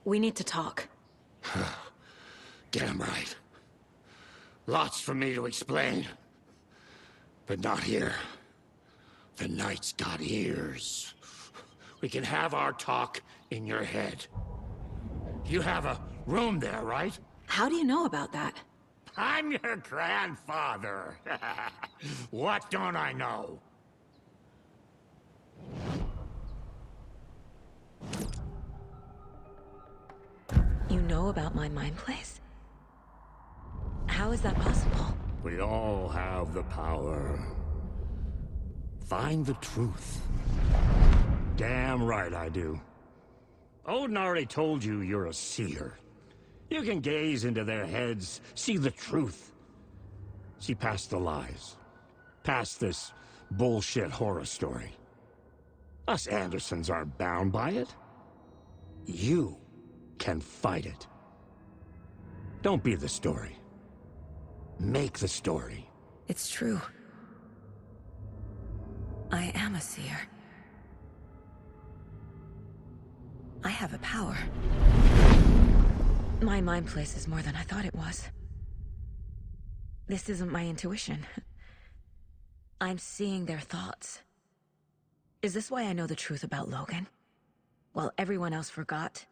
We need to talk. Damn right. Lots for me to explain. But not here. The night's got ears. We can have our talk in your head. You have a room there, right? How do you know about that? I'm your grandfather. What don't I know? You know about my mind place? How is that possible? We all have the power. Find the truth. Damn right I do. Odin already told you you're a seer. You can gaze into their heads, see the truth. See past the lies. Past this bullshit horror story. Us Andersons aren't bound by it. You can fight it. Don't be the story. Make the story. It's true. I am a seer. I have a power. My mind place is more than I thought it was. This isn't my intuition. I'm seeing their thoughts. Is this why I know the truth about Logan? While everyone else forgot?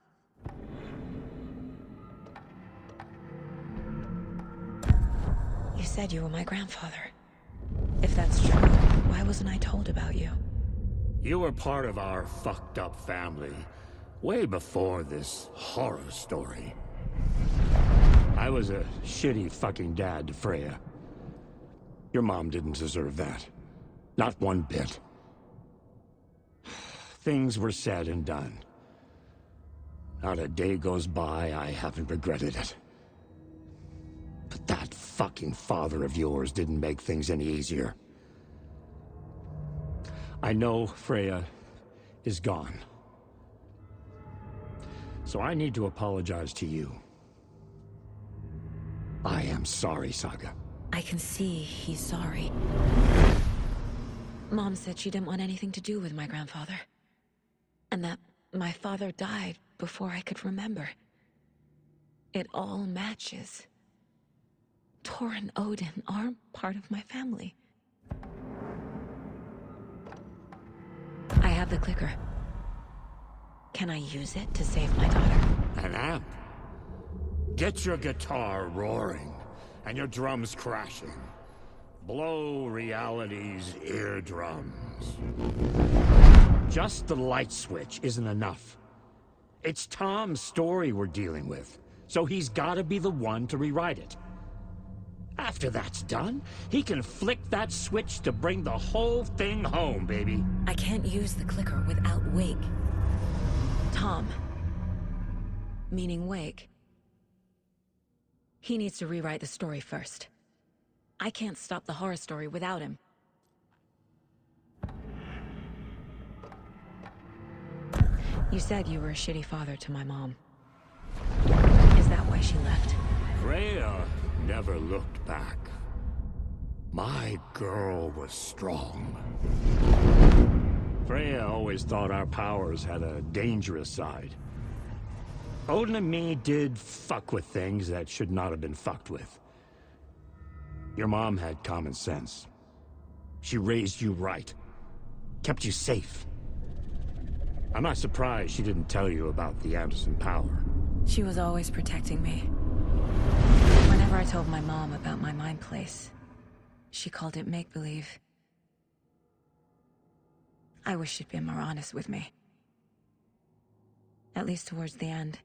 You said you were my grandfather. If that's true, why wasn't I told about you? You were part of our fucked up family, way before this horror story. I was a shitty fucking dad to Freya. Your mom didn't deserve that. Not one bit. Things were said and done. Not a day goes by I haven't regretted it. But that fucking father of yours didn't make things any easier. I know Freya is gone. So I need to apologize to you. I am sorry, Saga. I can see he's sorry. Mom said she didn't want anything to do with my grandfather. And that my father died before I could remember. It all matches. Tor and Odin are part of my family. I have the clicker. Can I use it to save my daughter? An amp? Get your guitar roaring, and your drums crashing. Blow reality's eardrums. Just the light switch isn't enough. It's Tom's story we're dealing with, so he's gotta be the one to rewrite it. After that's done, he can flick that switch to bring the whole thing home, baby. I can't use the clicker without Wake. Tom. Meaning Wake. He needs to rewrite the story first. I can't stop the horror story without him. You said you were a shitty father to my mom. Is that why she left? Freya never looked back. My girl was strong. Freya always thought our powers had a dangerous side. Odin and me did fuck with things that should not have been fucked with. Your mom had common sense. She raised you right. Kept you safe. I'm not surprised she didn't tell you about the Anderson power. She was always protecting me. Whenever I told my mom about my mind place, she called it make-believe. I wish she'd been more honest with me. At least towards the end.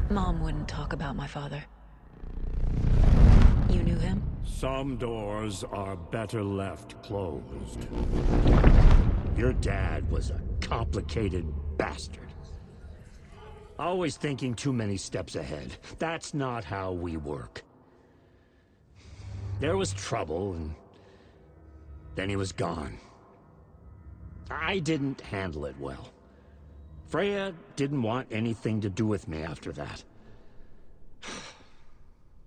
Mom wouldn't talk about my father. You knew him? Some doors are better left closed. Your dad was a complicated bastard. Always thinking too many steps ahead. That's not how we work. There was trouble, and then he was gone. I didn't handle it well. Freya didn't want anything to do with me after that.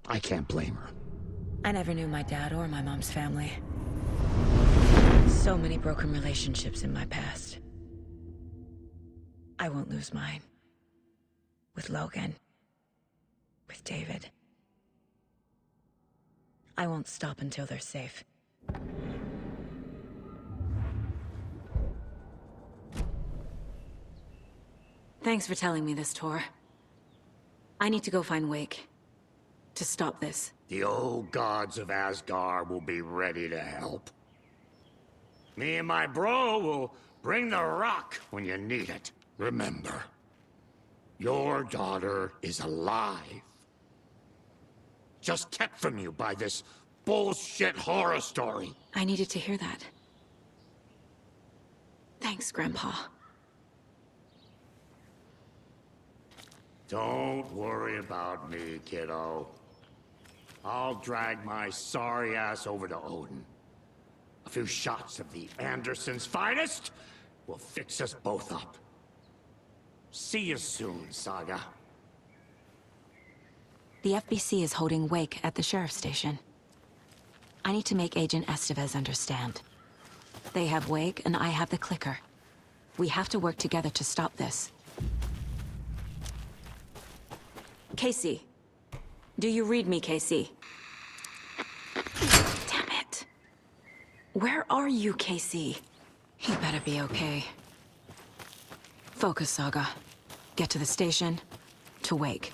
I can't blame her. I never knew my dad or my mom's family. So many broken relationships in my past. I won't lose mine. With Logan. With David. I won't stop until they're safe. Thanks for telling me this, Tor. I need to go find Wake. To stop this. The old gods of Asgard will be ready to help. Me and my bro will bring the rock when you need it. Remember, your daughter is alive. Just kept from you by this bullshit horror story. I needed to hear that. Thanks, Grandpa. Don't worry about me, kiddo. I'll drag my sorry ass over to Odin. A few shots of the Anderson's finest will fix us both up. See you soon, Saga. The FBC is holding Wake at the sheriff's station. I need to make Agent Estevez understand. They have Wake and I have the clicker. We have to work together to stop this. Casey. Do you read me, Casey? Damn it. Where are you, Casey? You better be okay. Focus, Saga. Get to the station, to Wake.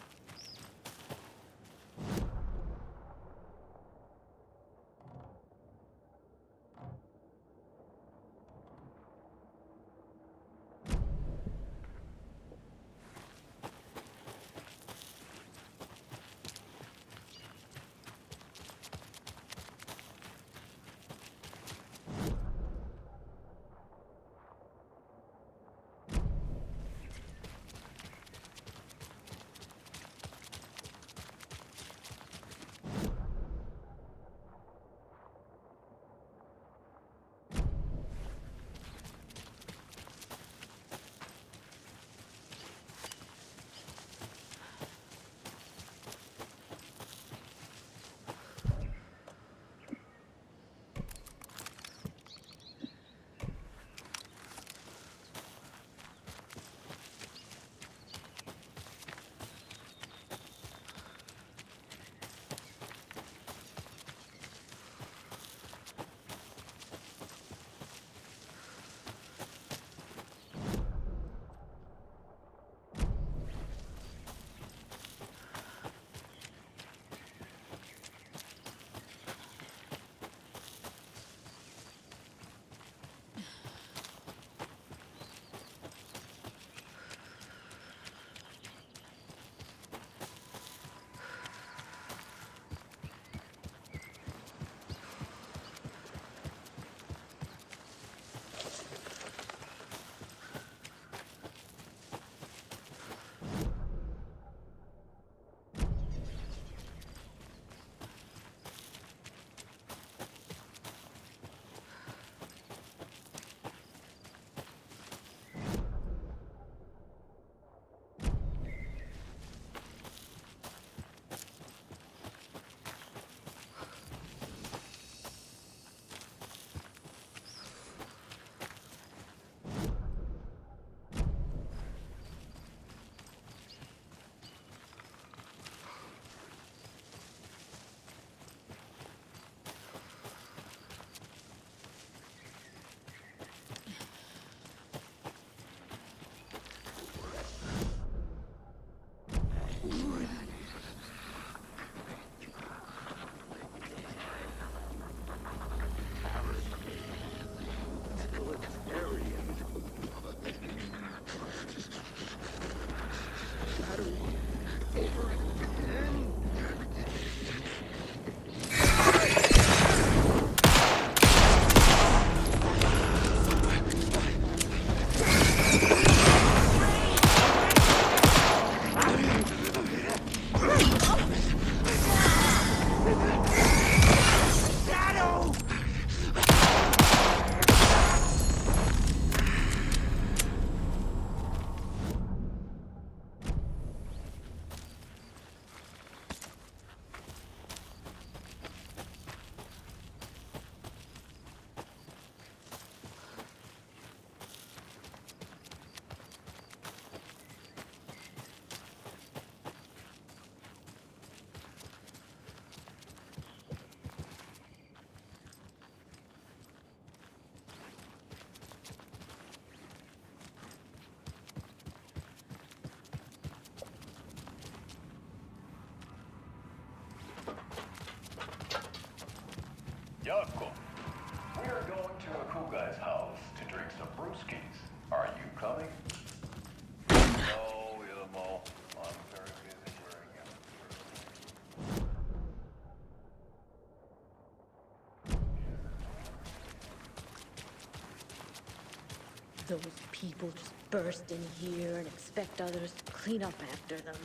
Those people just burst in here and expect others to clean up after them.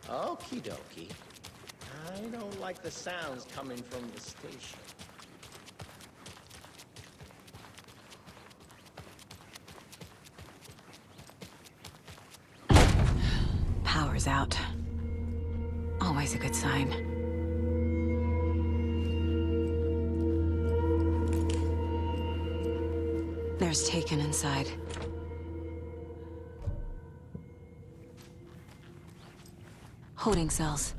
Okie dokie. I don't like the sounds coming from the station. Power's out. Always a good sign. There's Taken inside. Holding cells.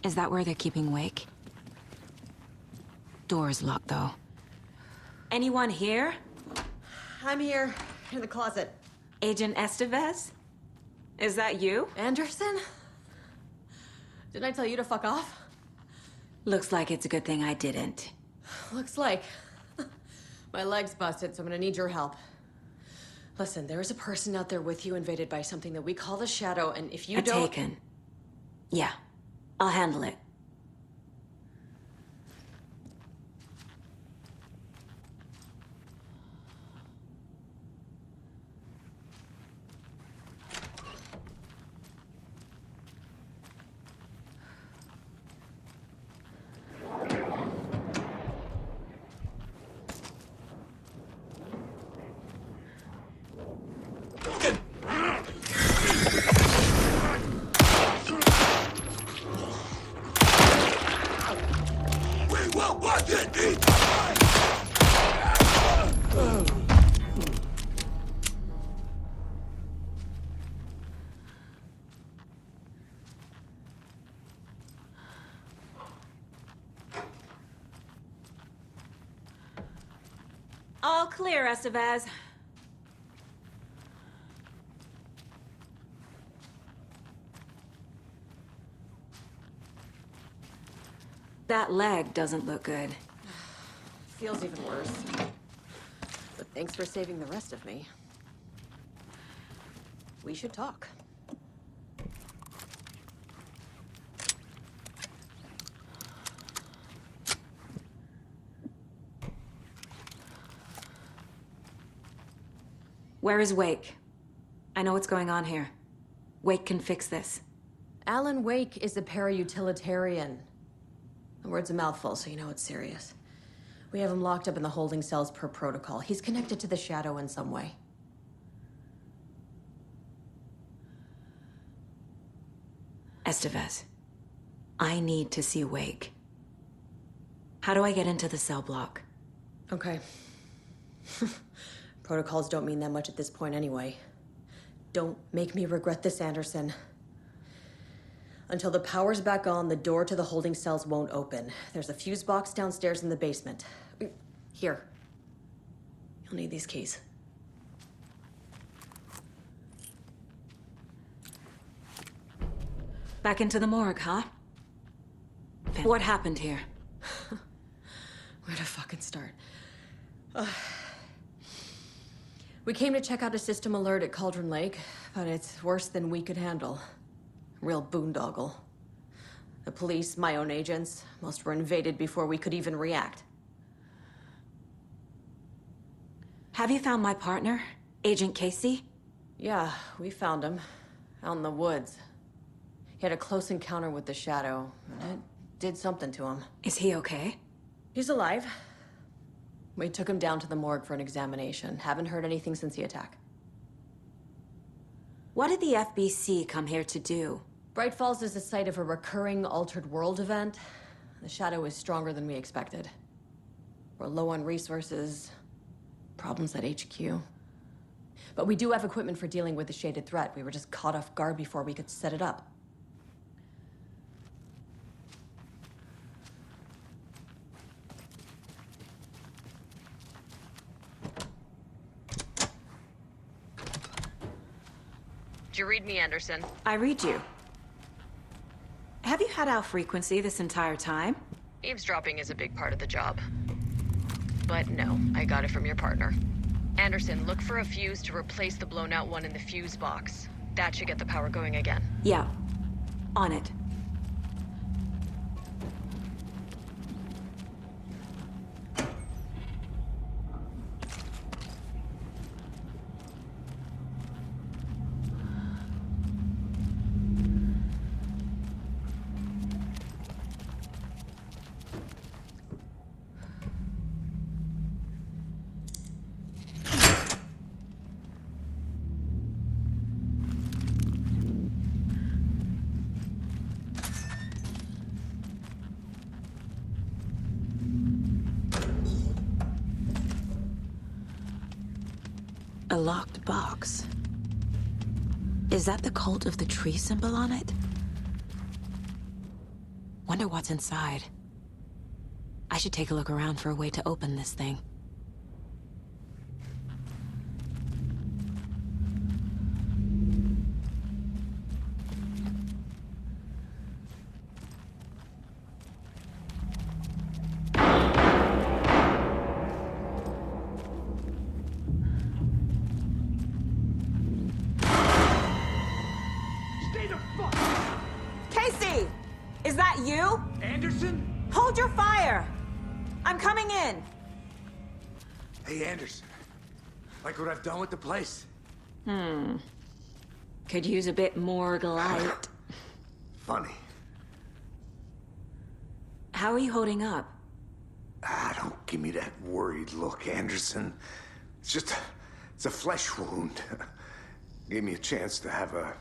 Is that where they're keeping Wake? Door's locked, though. Anyone here? I'm here, in the closet. Agent Estevez? Is that you? Anderson? Didn't I tell you to fuck off? Looks like it's a good thing I didn't. Looks like. My leg's busted, so I'm gonna need your help. Listen, there is a person out there with you invaded by something that we call the Shadow, and if you don't... Taken. Yeah, I'll handle it. All clear, Estevez. That leg doesn't look good. Feels even worse. But thanks for saving the rest of me. We should talk. Where is Wake? I know what's going on here. Wake can fix this. Alan Wake is a para-utilitarian. The word's a mouthful, so you know it's serious. We have him locked up in the holding cells per protocol. He's connected to the Shadow in some way. Estevez, I need to see Wake. How do I get into the cell block? Okay. Protocols don't mean that much at this point anyway. Don't make me regret this, Anderson. Until the power's back on, the door to the holding cells won't open. There's a fuse box downstairs in the basement. Here. You'll need these keys. Back into the morgue, huh? What happened here? Where to fucking start? We came to check out a system alert at Cauldron Lake, but it's worse than we could handle. Real boondoggle. The police, my own agents, most were invaded before we could even react. Have you found my partner, Agent Casey? Yeah, we found him. Out in the woods. He had a close encounter with the Shadow, and it did something to him. Is he okay? He's alive. We took him down to the morgue for an examination. Haven't heard anything since the attack. What did the FBC come here to do? Bright Falls is the site of a recurring Altered World event. The Shadow is stronger than we expected. We're low on resources, problems at HQ. But we do have equipment for dealing with the shaded threat. We were just caught off guard before we could set it up. Did you read me, Anderson? I read you. Have you had our frequency this entire time? Eavesdropping is a big part of the job. But no, I got it from your partner. Anderson, look for a fuse to replace the blown out one in the fuse box. That should get the power going again. Yeah, On it. A locked box. Is that the cult of the tree symbol on it? Wonder what's inside. I should take a look around for a way to open this thing. Casey! Is that you? Anderson? Hold your fire! I'm coming in! Hey, Anderson. Like what I've done with the place? Could use a bit more light. Funny. How are you holding up? Don't give me that worried look, Anderson. It's a flesh wound. Gave me a chance to have a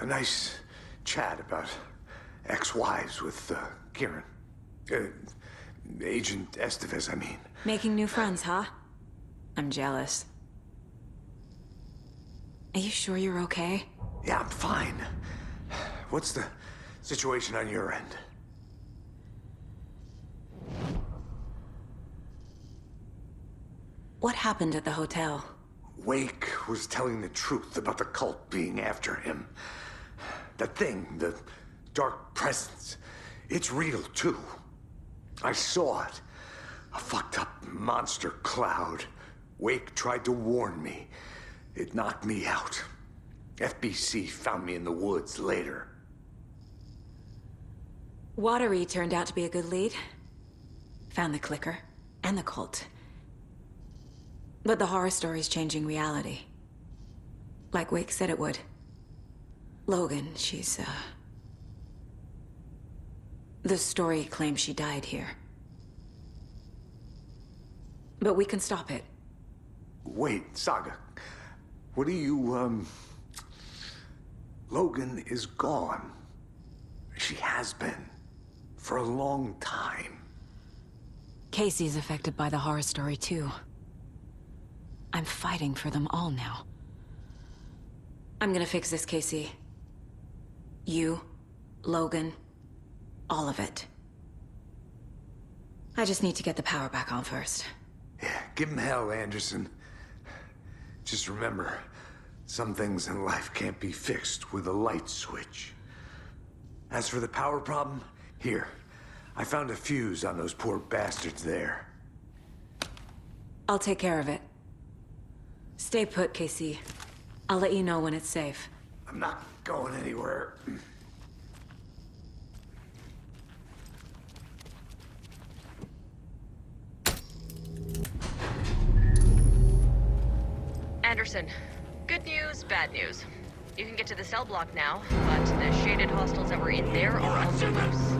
nice chat about ex-wives with, Kieran. Agent Estevez, I mean. Making new friends, huh? I'm jealous. Are you sure you're okay? Yeah, I'm fine. What's the situation on your end? What happened at the hotel? Wake was telling the truth about the cult being after him. That thing, the dark presence, it's real too. I saw it. A fucked up monster cloud. Wake tried to warn me. It knocked me out. FBC found me in the woods later. Watery turned out to be a good lead. Found the clicker and the cult. But the horror story's changing reality. Like Wake said it would. Logan, she's, the story claims she died here. But we can stop it. Wait, Saga. What do you, Logan is gone. She has been. For a long time. Casey's affected by the horror story, too. I'm fighting for them all now. I'm gonna fix this, Casey. You, Logan, all of it. I just need to get the power back on first. Yeah, give him hell, Anderson. Just remember, some things in life can't be fixed with a light switch. As for the power problem, here. I found a fuse on those poor bastards there. I'll take care of it. Stay put, Casey. I'll let you know when it's safe. I'm not going anywhere. Anderson, good news, bad news. You can get to the cell block now, but the shaded hostiles that were in there are on the loose.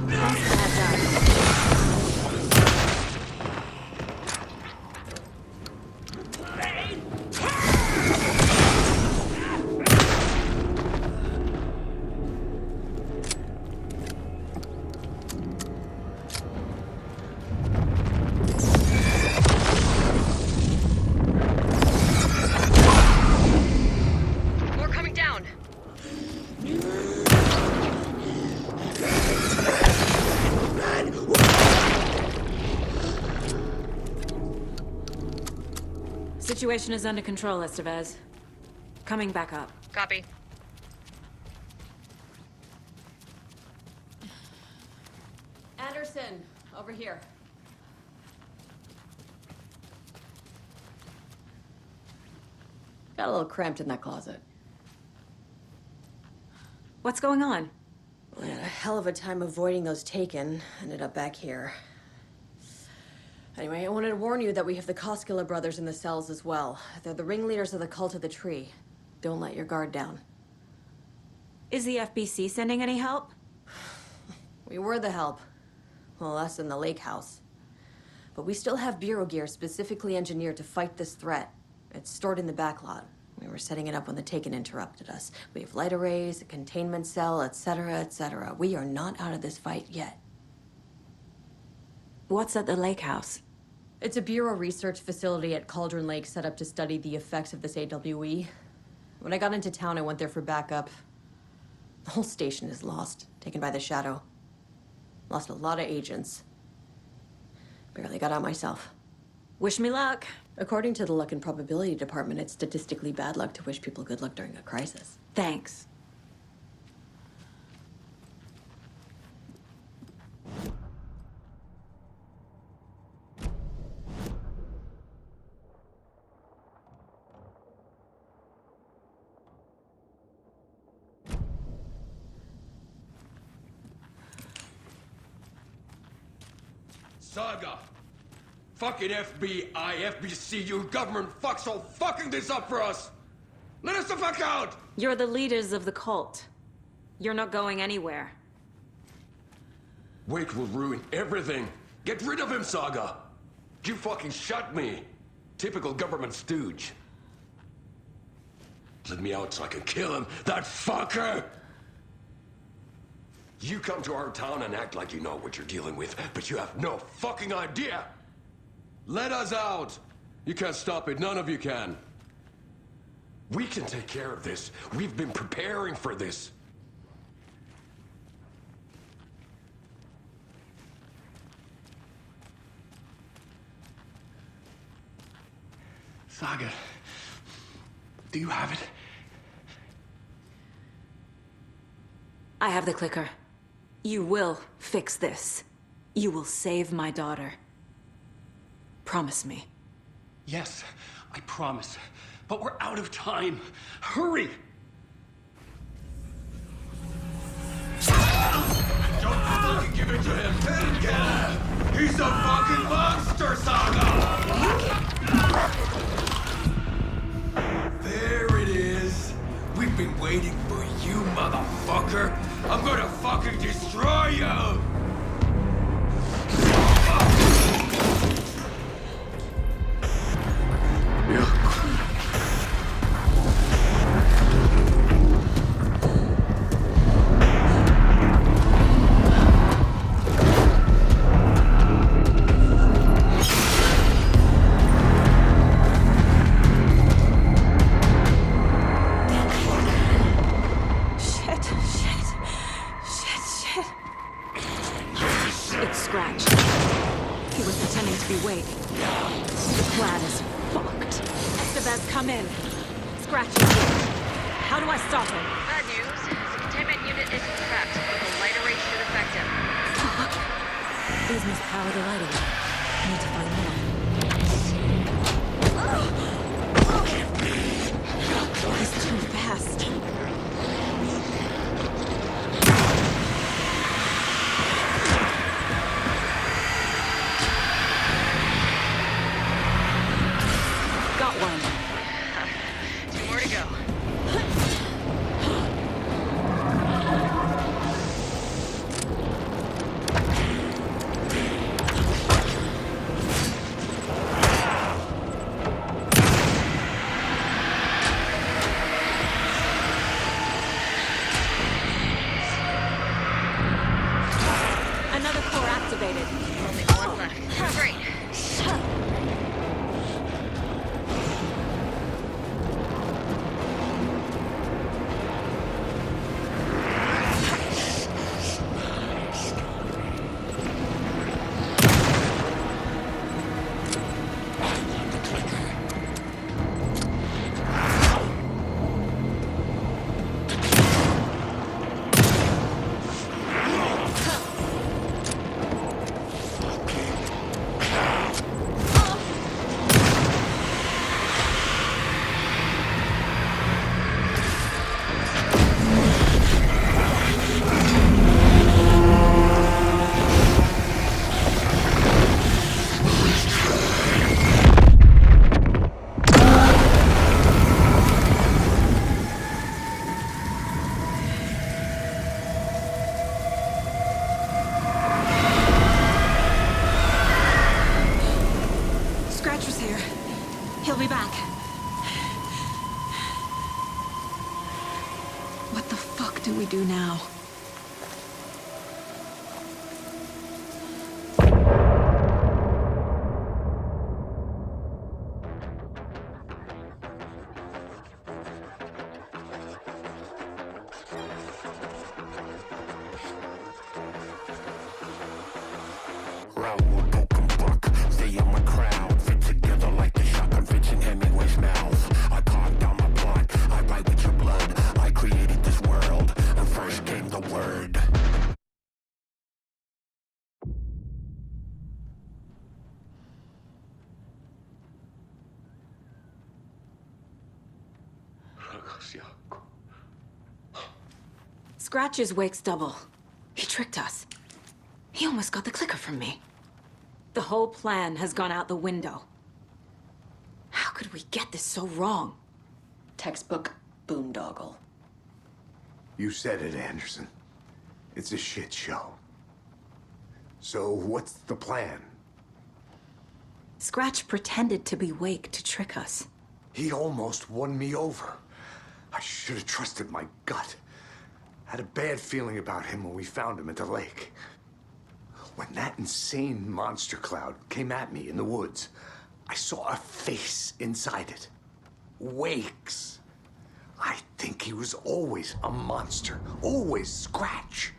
More coming down. Situation is under control, Estevez. Coming back up. Copy. Anderson, over here. Got a little cramped in that closet. What's going on? We had a hell of a time avoiding those taken. Ended up back here. Anyway, I wanted to warn you that we have the Koskela brothers in the cells as well. They're the ringleaders of the cult of the tree. Don't let your guard down. Is the FBC sending any help? We were the help. Well, us in the lake house. But we still have Bureau gear specifically engineered to fight this threat. It's stored in the backlot. We were setting it up when the Taken interrupted us. We have light arrays, a containment cell, etc., etc. We are not out of this fight yet. What's at the lake house? It's a Bureau research facility at Cauldron Lake set up to study the effects of this AWE. When I got into town, I went there for backup. The whole station is lost, taken by the Shadow. Lost a lot of agents. Barely got out myself. Wish me luck. According to the luck and probability department, it's statistically bad luck to wish people good luck during a crisis. Thanks. Saga! Fucking FBI, FBC, you government fucks all fucking this up for us! Let us the fuck out! You're the leaders of the cult. You're not going anywhere. Wait will ruin everything. Get rid of him, Saga! You fucking shot me! Typical government stooge. Let me out so I can kill him, that fucker! You come to our town and act like you know what you're dealing with, but you have no fucking idea! Let us out! You can't stop it, none of you can. We can take care of this. We've been preparing for this. Saga, do you have it? I have the clicker. You will fix this. You will save my daughter. Promise me. Yes, I promise. But we're out of time. Hurry! Don't fucking give it to him! Yeah! He's a fucking monster, Saga! There it is! We've been waiting for you, motherfucker! I'm gonna fucking destroy you! It's scratched. He was pretending to be Wade. The plan is fucked. Estevez, come in. Scratch is here. How do I stop him? Bad news. The containment unit isn't trapped, but the light array should affect him. Fuck. These must power the light array. Need to find more. He's too fast. Got one. 2 more to go. Another core activated. Only one left. Great. do now? Scratch's Wake's double. He tricked us. He almost got the clicker from me. The whole plan has gone out the window. How could we get this so wrong? Textbook boondoggle. You said it, Anderson. It's a shit show. So what's the plan? Scratch pretended to be Wake to trick us. He almost won me over. I should have trusted my gut. Had a bad feeling about him when we found him at the lake. When that insane monster cloud came at me in the woods, I saw a face inside it. Wake's. I think he was always a monster. Always Scratch.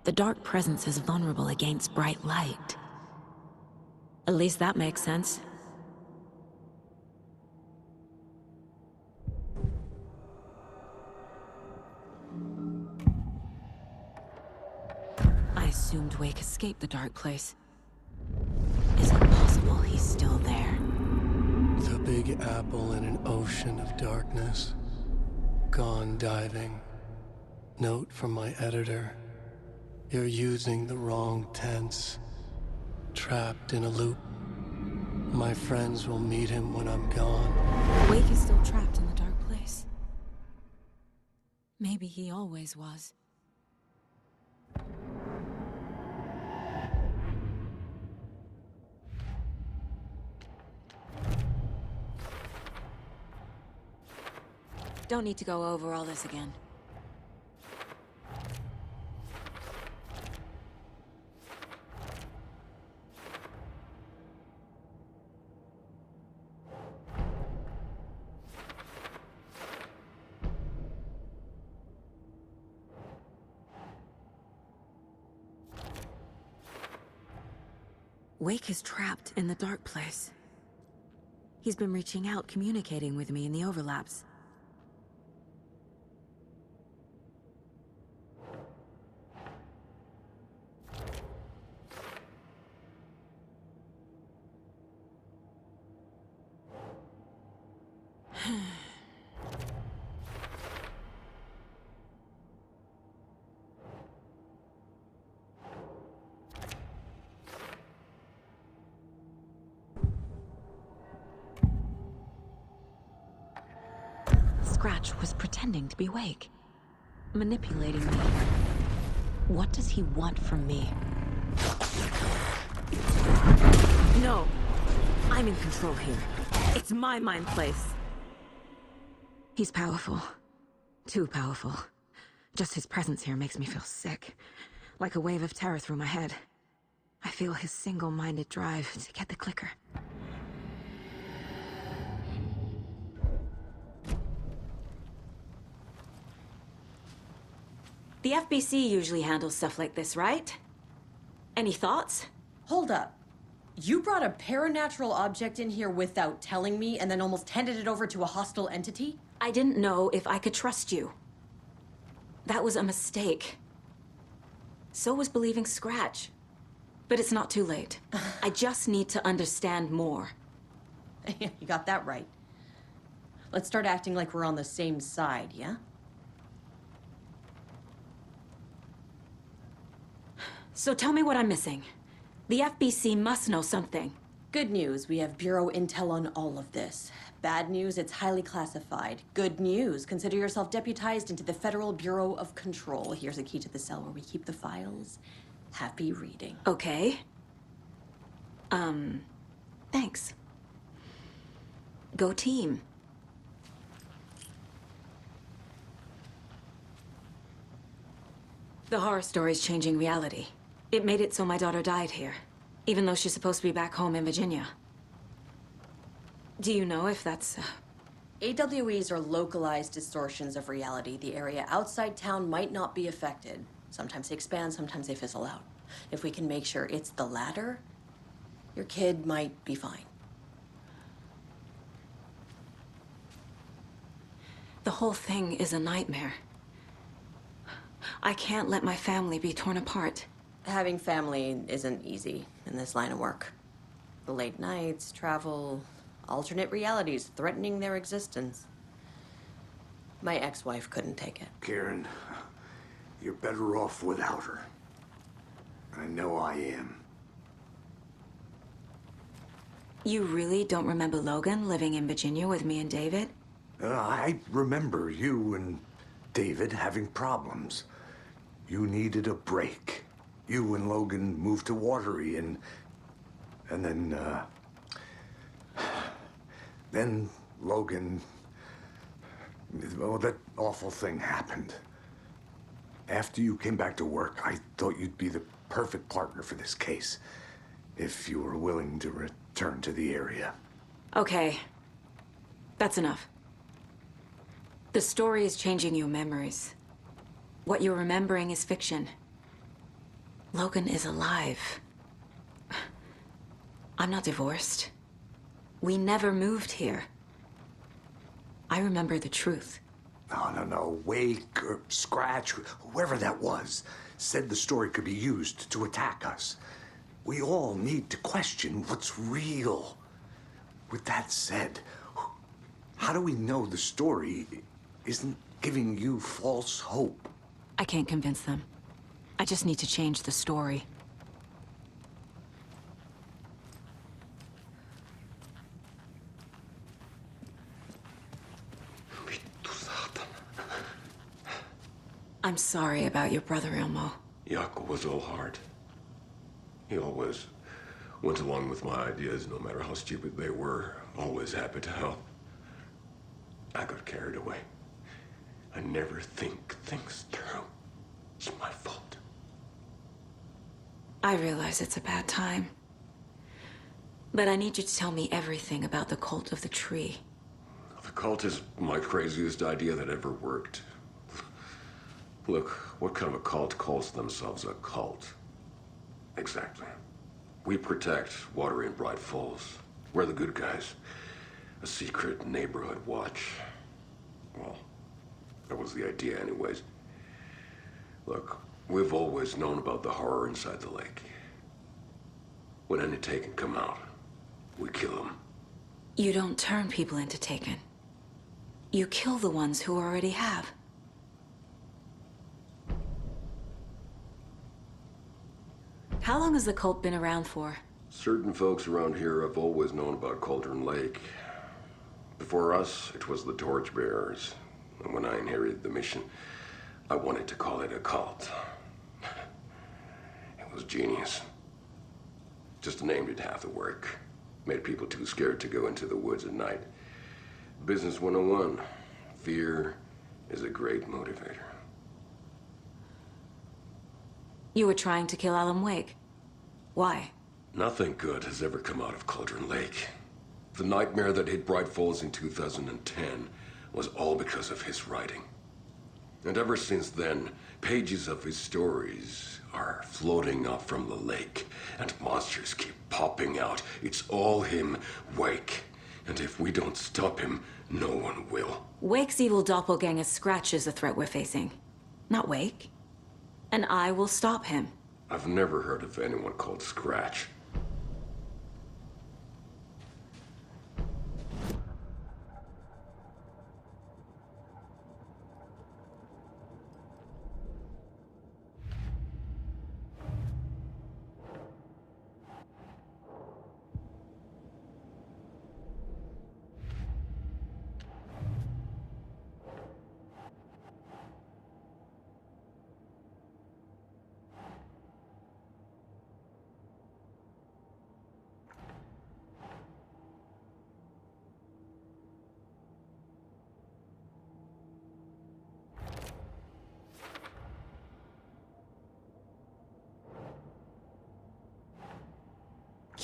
The dark presence is vulnerable against bright light. At least that makes sense. I assumed Wake escaped the dark place. Is it possible he's still there? The Big Apple in an ocean of darkness. Gone diving. Note from my editor. You're using the wrong tense. Trapped in a loop. My friends will meet him when I'm gone. Wake is still trapped in the dark place. Maybe he always was. Don't need to go over all this again. Wake is trapped in the dark place. He's been reaching out, communicating with me in the overlaps. Scratch was pretending to be Wake, manipulating me. What does he want from me? No, I'm in control here. It's my mind place. He's powerful. Too powerful. Just his presence here makes me feel sick. Like a wave of terror through my head. I feel his single-minded drive to get the clicker. The FBC usually handles stuff like this, right? Any thoughts? Hold up. You brought a paranatural object in here without telling me and then almost handed it over to a hostile entity? I didn't know if I could trust you. That was a mistake. So was believing Scratch. But it's not too late. I just need to understand more. You got that right. Let's start acting like we're on the same side, yeah? So tell me what I'm missing. The FBC must know something. Good news, we have Bureau intel on all of this. Bad news, it's highly classified. Good news, consider yourself deputized into the Federal Bureau of Control. Here's a key to the cell where we keep the files. Happy reading. Okay. Thanks. Go team. The horror story's changing reality. It made it so my daughter died here, even though she's supposed to be back home in Virginia. Do you know if that's... AWEs are localized distortions of reality. The area outside town might not be affected. Sometimes they expand, sometimes they fizzle out. If we can make sure it's the latter, your kid might be fine. The whole thing is a nightmare. I can't let my family be torn apart. Having family isn't easy in this line of work. The late nights, travel, alternate realities threatening their existence. My ex-wife couldn't take it. Karen, you're better off without her. I know I am. You really don't remember Logan living in Virginia with me and David? I remember you and David having problems. You needed a break. You and Logan moved to Watery and then Logan, well, that awful thing happened. After you came back to work, I thought you'd be the perfect partner for this case, if you were willing to return to the area. Okay. That's enough. The story is changing your memories. What you're remembering is fiction. Logan is alive. I'm not divorced. We never moved here. I remember the truth. No. Wake or Scratch, whoever that was, said the story could be used to attack us. We all need to question what's real. With that said, how do we know the story isn't giving you false hope? I can't convince them. I just need to change the story. I'm sorry about your brother, Ilmo. Jaakko was all heart. He always went along with my ideas, no matter how stupid they were. Always happy to help. I got carried away. I never think things through. It's my fault. I realize it's a bad time. But I need you to tell me everything about the cult of the tree. The cult is my craziest idea that ever worked. Look, what kind of a cult calls themselves a cult? Exactly. We protect Watery and Bright Falls. We're the good guys. A secret neighborhood watch. Well, that was the idea anyways. Look, we've always known about the horror inside the lake. When any Taken come out, we kill them. You don't turn people into Taken. You kill the ones who already have. How long has the cult been around for? Certain folks around here have always known about Cauldron Lake. Before us, it was the Torchbearers. And when I inherited the mission, I wanted to call it a cult. It was genius. Just a name did half the work. Made people too scared to go into the woods at night. Business 101. Fear is a great motivator. You were trying to kill Alan Wake. Why? Nothing good has ever come out of Cauldron Lake. The nightmare that hit Bright Falls in 2010 was all because of his writing. And ever since then, pages of his stories are floating up from the lake, and monsters keep popping out. It's all him, Wake. And if we don't stop him, no one will. Wake's evil doppelganger Scratch is the threat we're facing, not Wake. And I will stop him. I've never heard of anyone called Scratch.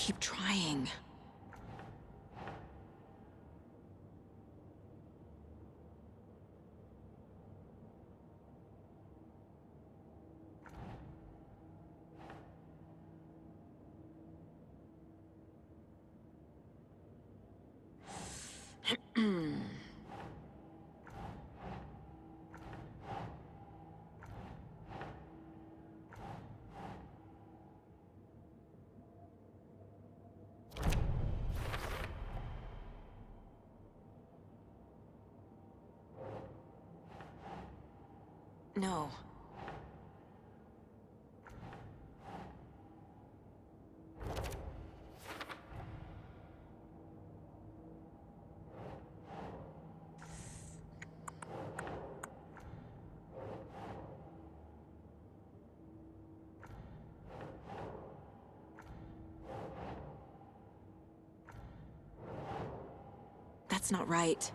keep trying. No. That's not right.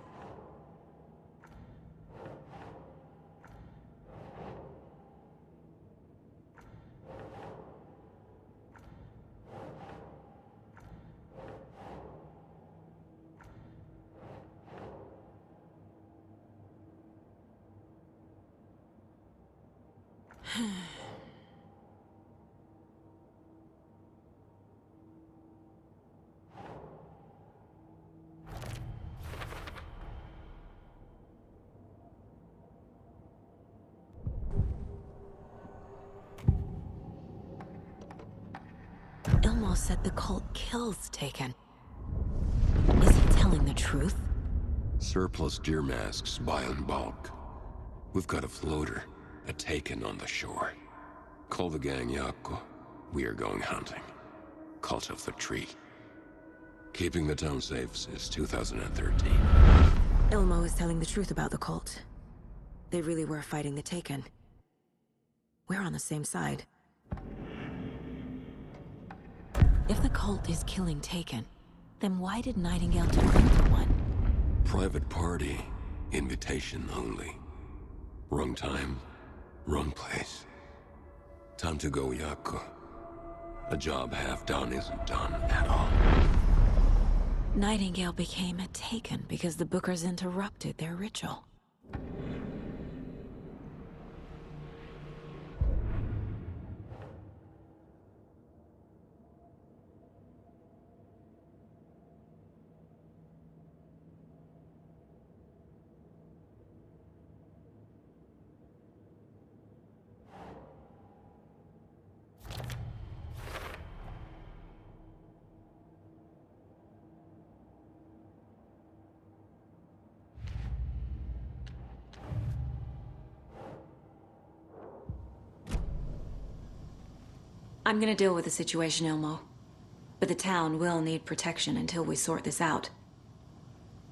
Ilmo said the cult kills Taken. Is he telling the truth? Surplus deer masks buy in bulk. We've got a floater, a Taken on the shore. Call the gang Yako. We are going hunting. Cult of the Tree. Keeping the town safe since 2013. Ilmo is telling the truth about the cult. They really were fighting the Taken. We're on the same side. If the cult is killing Taken, then why did Nightingale turn into one? Private party. Invitation only. Wrong time, wrong place. Time to go, Yako. A job half done isn't done at all. Nightingale became a Taken because the Bookers interrupted their ritual. I'm gonna deal with the situation, Ilmo. But the town will need protection until we sort this out.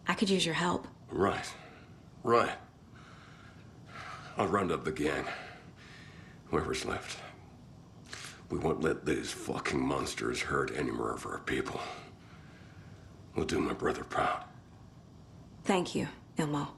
I could use your help. Right. Right. I'll round up the gang. Whoever's left. We won't let these fucking monsters hurt any more of our people. We'll do my brother proud. Thank you, Ilmo.